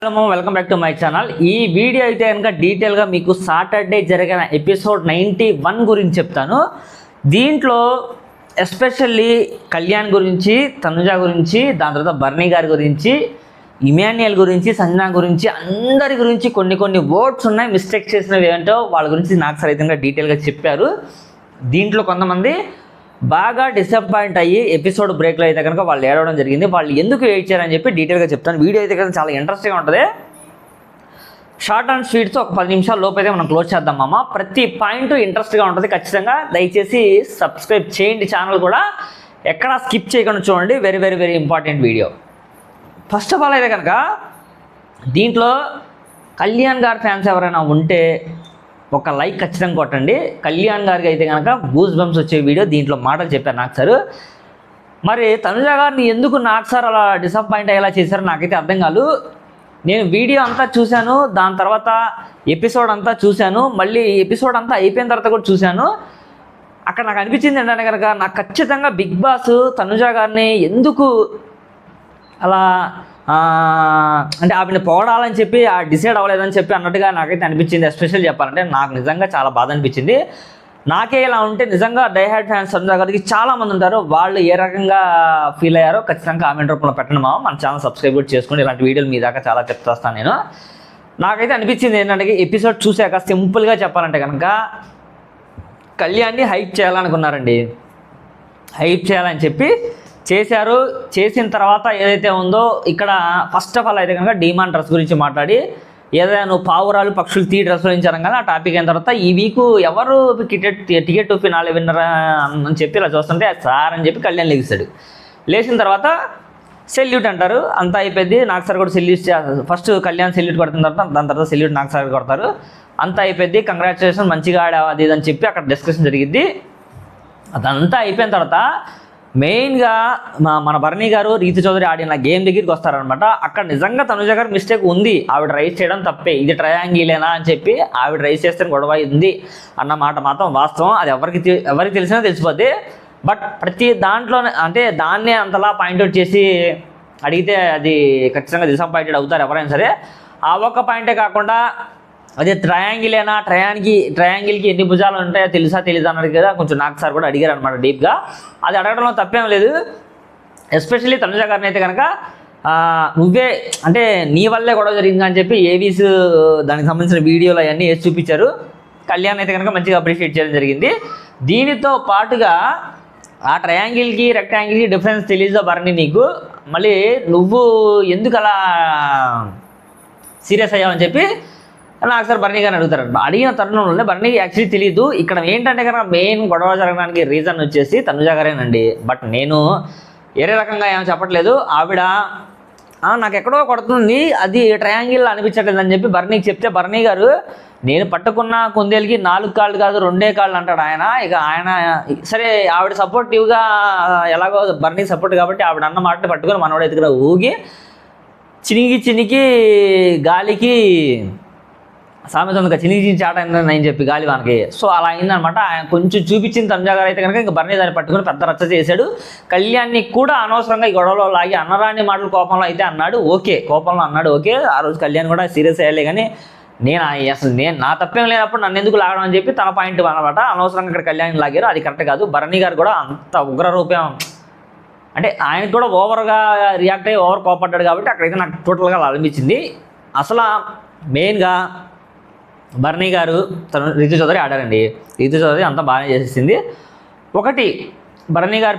Hello welcome back to my channel. ఈ video అయితే కనుక డీటెయిల్గా మీకు సాటర్డే జరిగిన ఎపిసోడ్ 91 గురించి చెప్తాను. దీంట్లో ఎస్పెషల్లీ కళ్యాణ్ గురించి, తనుజ గురించి, దాని తర్వాత బర్నీ గారి గురించి, ఇమాన్యుయల్ గురించి, సంజన గురించి, అందరి గురించి కొన్ని వర్డ్స్ ఉన్నాయి. మిస్టేక్ చేసినవి ఏంటో వాళ్ళ గురించి నాకు సరితంగా డీటెయిల్గా చెప్పారు. దీంట్లో కొంతమంది బాగా డిసప్పాయింట్ అయ్యి ఎపిసోడ్ బ్రేక్లో అయితే కనుక వాళ్ళు ఏడవడం జరిగింది. వాళ్ళు ఎందుకు ఏడ్చారని చెప్పి డీటెయిల్గా చెప్తాను. వీడియో అయితే కనుక చాలా ఇంట్రెస్టింగ్గా ఉంటుంది. షార్ట్ అండ్ స్వీట్తో ఒక 10 నిమిషాల లోపు అయితే మనం క్లోజ్ చేద్దాం మామ. ప్రతి పాయింట్ ఇంట్రెస్ట్గా ఉంటుంది. ఖచ్చితంగా దయచేసి సబ్స్క్రైబ్ చేయండి ఛానల్ కూడా. ఎక్కడా స్కిప్ చేయకుండా చూడండి. Very very very important video. First of all అయితే కనుక దీంట్లో కళ్యాణ్ గారి ఫ్యాన్స్ ఎవరైనా ఉంటే ఒక లైక్ ఖచ్చితంగా కొట్టండి. కళ్యాణ్ గారికి అయితే కనుక గూస్ బంప్స్ వచ్చే వీడియో దీంట్లో మాటలు చెప్పారు నాకు సార్. మరి తనుజ గారిని ఎందుకు నాకు సార్ అలా డిసప్పాయింట్ అయ్యేలా చేశారో నాకైతే అర్థం కాదు. నేను వీడియో అంతా చూశాను, దాని తర్వాత ఎపిసోడ్ అంతా చూశాను, మళ్ళీ ఎపిసోడ్ అంతా అయిపోయిన తర్వాత కూడా చూశాను. అక్కడ నాకు అనిపించింది ఏంటంటే కనుక నాకు ఖచ్చితంగా బిగ్ బాస్ తనుజ గారిని ఎందుకు అలా అంటే ఆవిడని పొగడాలని చెప్పి డిసైడ్ అవ్వలేదని చెప్పి అన్నట్టుగా నాకైతే అనిపించింది. ఎస్పెషల్ చెప్పాలంటే నాకు నిజంగా చాలా బాధ అనిపించింది. నాకే ఇలా ఉంటే నిజంగా డైహార్డ్ ఫ్యాన్స్ తనుజ గారికి చాలామంది ఉంటారు. వాళ్ళు ఏ రకంగా ఫీల్ అయ్యారో ఖచ్చితంగా కామెంట్ రూపంలో పెట్టండి మామ. మన ఛానల్ సబ్స్క్రైబ్ కూడా చేసుకోండి. ఇలాంటి వీడియోలు మీ దాకా చాలా చెప్తాను నేను. నాకైతే అనిపించింది ఏంటంటే ఎపిసోడ్ చూశాక సింపుల్గా చెప్పాలంటే కనుక కళ్యాణ్ని హైప్ చేయాలనుకున్నారండి. హైప్ చేయాలని చెప్పి చేశారు. చేసిన తర్వాత ఏదైతే ఉందో ఇక్కడ ఫస్ట్ ఆఫ్ ఆల్ అయితే కనుక డిమాండ్ డ్రెస్ గురించి మాట్లాడి ఏదైనా నువ్వు పావురాలు పక్షులు డ్రెస్ గురించి అనగానే ఆ టాపిక్ అయిన తర్వాత ఈ వీకు ఎవరు టికెట్ ఫినాలే విన్నరా అని చెప్పి ఇలా చూస్తుంటే సార్ అని చెప్పి కళ్యాణ్ లెగిస్తాడు. లేచిన తర్వాత సెల్యూట్ అంటారు. అంతా అయిపోయింది. నాకు సార్ కూడా సెల్యూట్ ఫస్ట్ కళ్యాణ్ సెల్యూట్ కొడుతున్న తర్వాత దాని తర్వాత సెల్యూట్ నాకు సార్ కొడతారు. అంతా అయిపోయింది. కంగ్రాచులేషన్ మంచిగా ఆడావు అది అని చెప్పి అక్కడ డిస్కషన్ జరిగింది. అదంతా అయిపోయిన తర్వాత మెయిన్గా మన బర్నీ గారు రీతు చౌదరి ఆడిన గేమ్ దగ్గరికి వస్తారనమాట. అక్కడ నిజంగా తనుజ గారు మిస్టేక్ ఉంది. ఆవిడ రైస్ చేయడం తప్పే. ఇది ట్రయాంగిలేనా అని చెప్పి ఆవిడ రైస్ చేస్తే గొడవ ఉంది అన్న మాట మాత్రం వాస్తవం. అది ఎవరికి తెలిసినా తెలిసిపోద్ది. బట్ ప్రతి దాంట్లోనే అంటే దాన్నే అంతలా పాయింట్అవుట్ చేసి అడిగితే అది ఖచ్చితంగా డిసప్పాయింటెడ్ అవుతారు ఎవరైనా సరే. ఆ ఒక్క పాయింటే కాకుండా అదే ట్రయాంగిలేనా, ట్రయాంగిల్కి ఎన్ని భుజాలు ఉంటాయో తెలుసా తెలీదు అన్నారు కదా. కొంచెం నాకు సార్ కూడా అడిగారు అనమాట డీప్గా. అది అడగడంలో తప్పేం లేదు. ఎస్పెషల్లీ తనుజ గారిని అయితే కనుక నువ్వే అంటే నీ వల్లే గొడవ జరిగింది అని చెప్పి ఏవీస్ దానికి సంబంధించిన వీడియోలు అవన్నీ వేసి చూపించారు. కళ్యాణ్ అయితే కనుక మంచిగా అప్రిషియేట్ చేయడం జరిగింది. దీనితో పాటుగా ఆ ట్రయాంగిల్కి రెక్టాంగిల్కి డిఫరెన్స్ తెలీదా బర్నీ నీకు, మళ్ళీ నువ్వు ఎందుకు అలా సీరియస్ అయ్యావని చెప్పి నాకు సార్ బర్నీ గారిని అడుగుతారు. అడిగిన తరుణంలోనే బర్నీకి యాక్చువల్లీ తెలియదు. ఇక్కడ ఏంటంటే కనుక మెయిన్ గొడవ జరగడానికి రీజన్ వచ్చేసి తనుజ గారేనండి. బట్ నేను వేరే రకంగా ఏమో చెప్పట్లేదు. ఆవిడ నాకు ఎక్కడో కొడుతుంది, అది ట్రయాంగిల్ అనిపించట్లేదు అని చెప్పి బర్నీకి చెప్తే బర్నీ గారు నేను పట్టుకున్న కుందేలకి 4 కాళ్ళు కాదు 2 కాళ్ళు అంటాడు ఆయన. ఇక ఆయన సరే ఆవిడ సపోర్టివ్గా ఎలాగో బర్నీ సపోర్ట్ కాబట్టి ఆవిడ అన్న మాటని పట్టుకొని మనోడు ఎదుగురా ఊగి చినికి గాలికి సామెత ఉంది కదా, చినికి చాట అని చెప్పి గాలి వానికి. సో అలా అయిందనమాట. ఆయన కొంచెం చూపించిన తనుజ గారు అయితే కనుక ఇంకా బర్నీ దాన్ని పట్టుకుని పెద్ద రచ్చ చేశాడు. కళ్యాణ్ని కూడా అనవసరంగా ఈ గొడవలో లాగి అన్నరాని మాటలు కోపంలో అయితే అన్నాడు. ఓకే, కోపంలో అన్నాడు. ఓకే, ఆ రోజు కళ్యాణ్ కూడా సీరియస్ అయ్యాలి. కానీ నేను నా తప్పేం లేనప్పుడు నన్ను ఎందుకు లాగడం అని చెప్పి తన పాయింట్ అనమాట. అనవసరంగా ఇక్కడ కళ్యాణ్ లాగారు, అది కరెక్ట్ కాదు. బర్నీ గారు కూడా అంత ఉగ్ర రూపం అంటే ఆయనకు కూడా ఓవర్గా రియాక్ట్ అయ్యి ఓవర్ కోపడ్డాడు కాబట్టి అక్కడైతే నాకు టోటల్గా అనిపించింది. అసలు మెయిన్గా బర్నీ గారు రీతు చౌదరి ఆడారండి. రీతు చౌదరి అంతా బాగానే చేసేసింది. ఒకటి బర్నీ గారు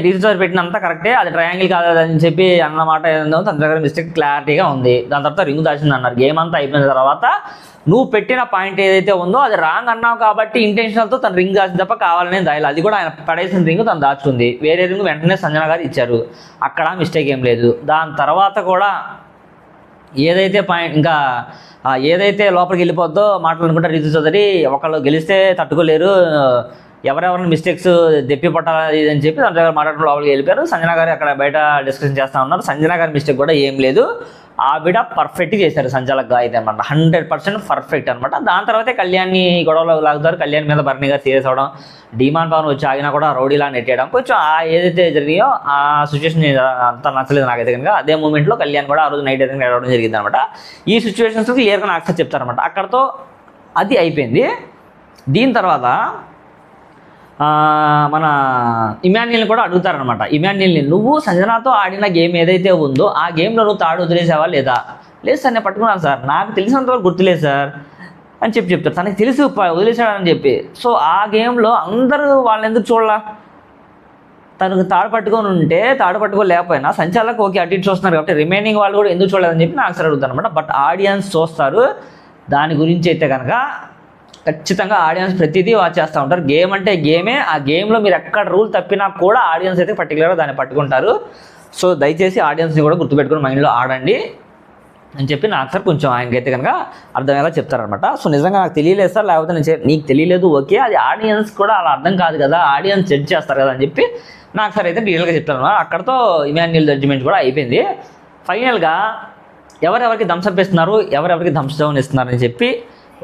రీతు చౌదరి పెట్టినంత కరెక్టే. అది ట్రయాంగిల్ కాదని చెప్పి అన్నమాట ఏందో తన దగ్గర మిస్టేక్ క్లారిటీగా ఉంది. దాని తర్వాత రింగ్ దాచింది అన్నారు. గేమ్ అంతా అయిపోయిన తర్వాత నువ్వు పెట్టిన పాయింట్ ఏదైతే ఉందో అది రాంగ్ అన్నావు కాబట్టి ఇంటెన్షనల్తో తను రింగ్ దాచింది తప్ప కావాలనే దాయాలి. అది కూడా ఆయన పడేసిన రింగ్ తను దాచుకుంది. వేరే రింగ్ వెంటనే సంజన గారు ఇచ్చారు. అక్కడ మిస్టేక్ ఏం లేదు. దాని తర్వాత కూడా ఏదైతే పాయింట్ ఇంకా ఏదైతే లోపలికి వెళ్ళిపోద్దో మాట్లాడుకుంటే రీతు చౌదరి ఒకళ్ళు గెలిస్తే తట్టుకోలేరు, ఎవరెవరిని మిస్టేక్స్ దెప్పి పట్టాలి అని చెప్పి సంజన గారు మాట్లాడుకుని లోపలికి వెళ్ళిపోయారు. సంజన గారు అక్కడ బయట డిస్కషన్ చేస్తూ ఉన్నారు. సంజన గారి మిస్టేక్ కూడా ఏం లేదు. ఆవిడ పర్ఫెక్ట్ చేశారు సంచాలకుగా అయితే అనమాట, 100% పర్ఫెక్ట్ అనమాట. దాని తర్వాతే కళ్యాణ్ని గొడవలో లాగుతారు, కళ్యాణ్ మీద బర్నీగా సీరియస్ అవడం, డిమాండ్ పవన్ వచ్చి ఆగినా కూడా రౌడీలా నెట్టేయడం, కొంచెం ఏదైతే జరిగాయో ఆ సిచ్యువేషన్ అంతా నచ్చలేదు నాకైతే కనుక. అదే మూమెంట్లో కళ్యాణ్ కూడా ఆ రోజు నైట్ అయితే నడవడం జరిగింది అనమాట. ఈ సిచ్యువేషన్స్ క్లియర్గా నాకు చెప్తారనమాట. అక్కడతో అది అయిపోయింది. దీని తర్వాత మన ఇమాన్యుల్ని కూడా అడుగుతారనమాట. ఇమాన్యుల్ని, నువ్వు సంజనాతో ఆడిన గేమ్ ఏదైతే ఉందో ఆ గేమ్లో నువ్వు తాడు వదిలేసావా లేదా? లేదు సార్, నేను పట్టుకున్నాను సార్, నాకు తెలిసినంతవరకు గుర్తులేదు సార్ అని చెప్తారు. తనకి తెలుసు వదిలేసాడని చెప్పి. సో ఆ గేమ్లో అందరూ వాళ్ళని ఎందుకు చూడాల? తనకు తాడు పట్టుకొని ఉంటే, తాడు పట్టుకోలేకపోయినా సంచాలకు ఓకే అటు ఇటు చూస్తున్నారు కాబట్టి రిమైనింగ్ వాళ్ళు కూడా ఎందుకు చూడలేదని చెప్పి నాకు సార్ అడుగుతారు అనమాట. బట్ ఆడియన్స్ చూస్తారు. దాని గురించి అయితే కనుక ఖచ్చితంగా ఆడియన్స్ ప్రతిదీ వాచ్ చేస్తూ ఉంటారు. గేమ్ అంటే గేమే, ఆ గేమ్లో మీరు ఎక్కడ రూల్ తప్పినా కూడా ఆడియన్స్ అయితే పర్టికులర్గా దాన్ని పట్టుకుంటారు. సో దయచేసి ఆడియన్స్ని కూడా గుర్తుపెట్టుకుని మైండ్లో ఆడండి అని చెప్పి నాకు సార్ కొంచెం ఆయనకైతే కనుక అర్థమయ్యేలా చెప్తారనమాట. సో నిజంగా నాకు తెలియలేదు సార్, లేకపోతే నేను నీకు తెలియలేదు ఓకే, అది ఆడియన్స్ కూడా అలా అర్థం కాదు కదా, ఆడియన్స్ జడ్జ్ చేస్తారు కదా అని చెప్పి నాకు సార్ అయితే డీటెయిల్గా చెప్తారనమాట. అక్కడతో ఇమాన్యుల్ జడ్జిమెంట్ కూడా అయిపోయింది. ఫైనల్గా ఎవరెవరికి థమ్స్అప్ ఇస్తున్నారు, ఎవరెవరికి థమ్స్ డౌన్ ఇస్తున్నారని చెప్పి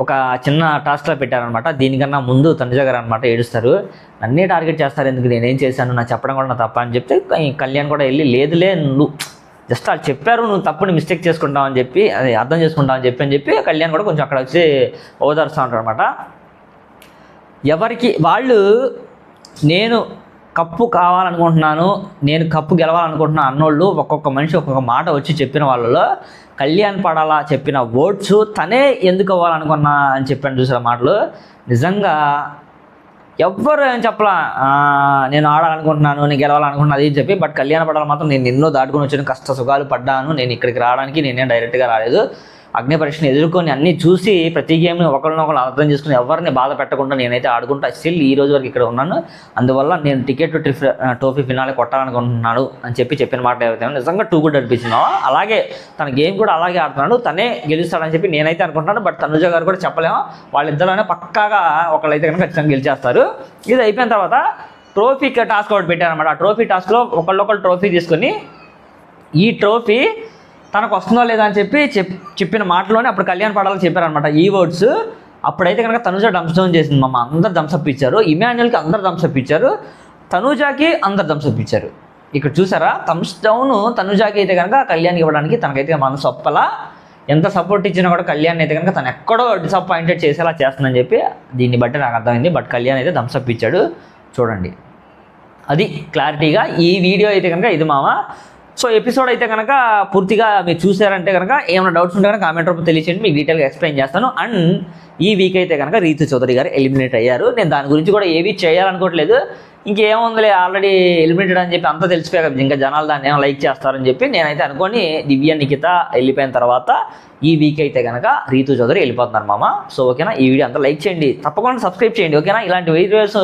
ఒక చిన్న టాస్క్లో పెట్టారనమాట. దీనికన్నా ముందు తనుజ గారు అనమాట ఏడుస్తారు, నన్నే టార్గెట్ చేస్తారు, ఎందుకు నేనేం చేశాను, నాకు చెప్పడం కూడా నా తప్ప అని చెప్తే కళ్యాణ్ కూడా వెళ్ళి లేదులే నువ్వు జస్ట్ వాళ్ళు చెప్పారు, నువ్వు తప్పుని మిస్టేక్ చేసుకుంటావు అని చెప్పి, అది అర్థం చేసుకుంటావు అని చెప్పి కళ్యాణ్ కూడా కొంచెం అక్కడ వచ్చి ఓదారుస్తూ ఉంటారు అనమాట. ఎవరికి వాళ్ళు నేను కప్పు కావాలనుకుంటున్నాను, నేను కప్పు గెలవాలనుకుంటున్నాను అన్నోళ్ళు ఒక్కొక్క మనిషి ఒక్కొక్క మాట వచ్చి చెప్పిన వాళ్ళలో కళ్యాణ్ పడాలా చెప్పిన ఓట్స్ తనే ఎందుకు అవ్వాలనుకున్నా అని చెప్పాను చూసిన మాటలు నిజంగా ఎవ్వరు ఏం చెప్పలా. నేను ఆడాలనుకుంటున్నాను, నేను గెలవాలనుకుంటున్నాను అది చెప్పి, బట్ కళ్యాణ్ పడాలి మాత్రం నేను ఎన్నో దాటుకొని వచ్చాను, కష్ట సుఖాలు పడ్డాను, నేను ఇక్కడికి రావడానికి నేనే డైరెక్ట్గా రాలేదు, అగ్ని పరీక్షను ఎదుర్కొని అన్నీ చూసి ప్రతి గేమ్ని ఒకరినొకరు అర్థం చేసుకుని ఎవరిని బాధ పెట్టకుండా నేనైతే ఆడుకుంటా స్టిల్ ఈ రోజు వరకు ఇక్కడ ఉన్నాను. అందువల్ల నేను టికెట్ ట్రోఫీ ఫినాలే కొట్టాలనుకుంటున్నాను అని చెప్పిన మాట ఏదైతే నిజంగా టూ గుడ్ అనిపించిందో అలాగే తన గేమ్ కూడా అలాగే ఆడుతున్నాడు, తనే గెలుస్తాడని చెప్పి నేనైతే అనుకుంటున్నాను. బట్ తనుజ గారు కూడా చెప్పలేము, వాళ్ళిద్దరైనా పక్కాగా ఒకళ్ళైతే కనుక ఖచ్చితంగా గెలిచేస్తారు. ఇది అయిపోయిన తర్వాత ట్రోఫీ టాస్క్ ఒకటి పెట్టారనమాట. ఆ ట్రోఫీ టాస్క్లో ఒకళ్ళొకళ్ళు ట్రోఫీ తీసుకొని ఈ ట్రోఫీ తనకు వస్తుందో లేదా అని చెప్పిన మాటలోనే అప్పుడు కళ్యాణ్ పడాలని చెప్పారనమాట ఈ వర్డ్స్. అప్పుడైతే కనుక తనుజ థమ్స్ డౌన్ చేసింది, మమ్మ అందరు థమ్స్అప్ ఇచ్చారు, ఇమాన్యుల్కి అందరు థమ్స్అప్ ఇచ్చారు, తనుజాకి అందరు థమ్స్అప్ ఇచ్చారు. ఇక్కడ చూసారా థమ్స్ డౌన్ తనుజాకి అయితే కనుక కళ్యాణ్కి ఇవ్వడానికి తనకైతే మనసు ఒప్పలా, ఎంత సపోర్ట్ ఇచ్చినా కూడా కళ్యాణ్ అయితే కనుక తను ఎక్కడో డిసప్పాయింటెడ్ చేసేలా చేస్తుందని చెప్పి దీన్ని బట్టి నాకు అర్థమైంది. బట్ కళ్యాణ్ అయితే థమ్స్అప్ ఇచ్చాడు చూడండి, అది క్లారిటీగా ఈ వీడియో అయితే కనుక ఇది మామ. సో ఎపిసోడ్ అయితే కనుక పూర్తిగా మీరు చూసారంటే కనుక ఏమైనా డౌట్స్ ఉంటే కనుక కామెంట్ రూపంలో తెలియచేయండి, మీకు డీటెయిల్గా ఎక్స్ప్లెయిన్ చేస్తాను. అండ్ ఈ వీక్ అయితే కనుక రీతు చౌదరి గారు ఎలిమినేట్ అయ్యారు. నేను దాని గురించి కూడా ఏవి చేయాలనుకోవట్లేదు, ఇంకేముందిలే ఆల్రెడీ ఎలిమినేటెడ్ అని చెప్పి అంతా తెలిసిపోయాక ఇంకా జనాలు దాన్ని ఏమైనా లైక్ చేస్తారని చెప్పి నేనైతే అనుకొని దివ్య నిఖిత వెళ్ళిపోయిన తర్వాత ఈ వీక్ అయితే కనుక రీతు చౌదరి వెళ్ళిపోతున్నారు మామ. సో ఓకేనా, ఈ వీడియో అంతా లైక్ చేయండి, తప్పకుండా సబ్స్క్రైబ్ చేయండి ఓకేనా. ఇలాంటి వీడియోస్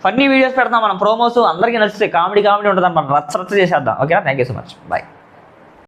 ఫన్నీ వీడియోస్ పెడతాం మనం, ప్రోమోస్ అందరికీ నచ్చితే కామెడీ ఉంటుంది, మనం రచ్చ చేసేద్దాం ఓకేనా. Thank you so much, bye.